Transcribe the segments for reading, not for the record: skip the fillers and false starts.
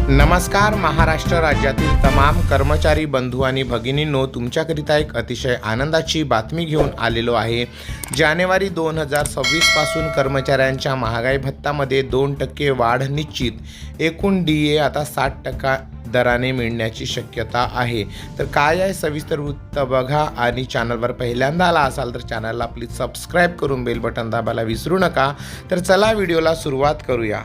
नमस्कार महाराष्ट्र राज्यातील तमाम कर्मचारी बंधू आणि भगिनींनो, तुमच्याकरिता एक अतिशय आनंदाची बातमी घेऊन आलेलो आहे। जानेवारी 2026 पासून कर्मचाऱ्यांच्या महागाई भत्त्यामध्ये 2% वाढ निश्चित। एकूण DA आता 60% दराने मिळण्याची शक्यता आहे। तर काय आहे सविस्तर वृत्त बघा, आणि चॅनलवर पहिल्यांदा आला असाल तर चॅनलला प्लीज सबस्क्राईब करून बेल बटन दाबायला विसरू नका। तर चला व्हिडिओला सुरुवात करूया।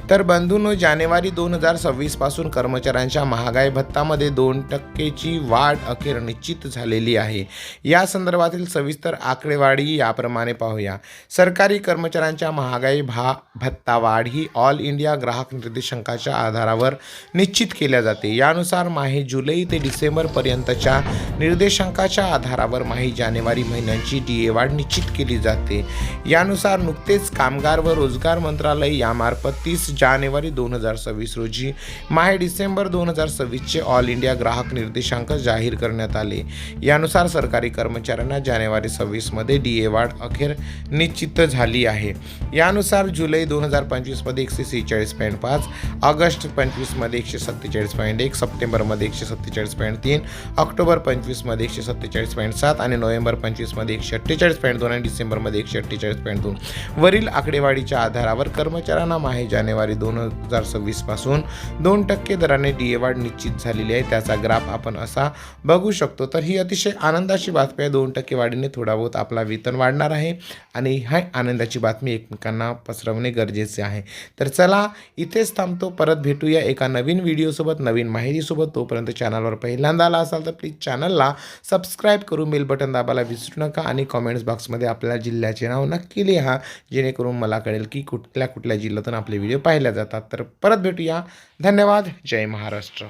तर बंधूंनो, जानेवारी 2026 पासून कर्मचाऱ्यांच्या महागाई भत्त्यामध्ये 2%ची वाढ अखेर निश्चित झालेली आहे। या संदर्भातील सविस्तर आकडेवारी याप्रमाणे पाहूया। सरकारी कर्मचाऱ्यांच्या महागाई भत्ता वाढ ही ऑल इंडिया ग्राहक निर्देशांकाच्या आधारावर निश्चित केल्या जाते। यानुसार माहे जुलै ते डिसेंबर पर्यंतच्या निर्देशांकाच्या आधारावर माहे जानेवारी महिन्यांची DA वाढ निश्चित केली जाते। यानुसार नुकतेच कामगार व रोजगार मंत्रालय यामार्फत 30 जानेवारी 2026 रोजी माहे डिसेंबर 2026चे ऑल इंडिया ग्राहक निर्देशांक जाहीर करण्यात आले। यानुसार सरकारी कर्मचाऱ्यांना जानेवारी 26 मध्ये DA वाढ अखेर निश्चित झाली आहे। यानुसार जुलै 2025 मध्ये 146.5, ऑगस्ट 25 मध्ये 147.1, सप्टेंबर मध्ये 147.3, ऑक्टोबर 25 मध्ये 147.7 आणि नोव्हेंबर 25 मध्ये 148.2 आणि डिसेंबर मध्ये 148.2 वरील आकडेवारीच्या आधारावर कर्मचाऱ्यांना माहे जानेवारी 2026 पासून 2% दराने DA वाढ निश्चित झालेली आहे। त्याचा ग्राफ आपण असा बघू शकतो। तर ही अतिशय आनंदाची बातमी आहे। 2% वाढीने थोडा बहुत आपला वेतन वाढणार आहे आणि ही आनंदाची बातमी एकमेकांना पसरवणे गरजेचे आहे। तर चला इथेच थांबतो, परत भेटूया एका नवीन व्हिडिओसोबत, नवीन माहितीसोबत। तोपर्यंत चॅनलवर पहिल्यांदा आला असाल तर प्लीज चॅनलला सबस्क्राईब करून बेल बटन दाबायला विसरू नका आणि कॉमेंट्स बॉक्समध्ये आपल्या जिल्ह्याचे नाव नक्की लिहा, जेणेकरून मला कळेल की कुठल्या जिल्ह्यातून आपले व्हिडिओ पाहिल्या जातात। तर परत भेटूया। धन्यवाद। जय महाराष्ट्र।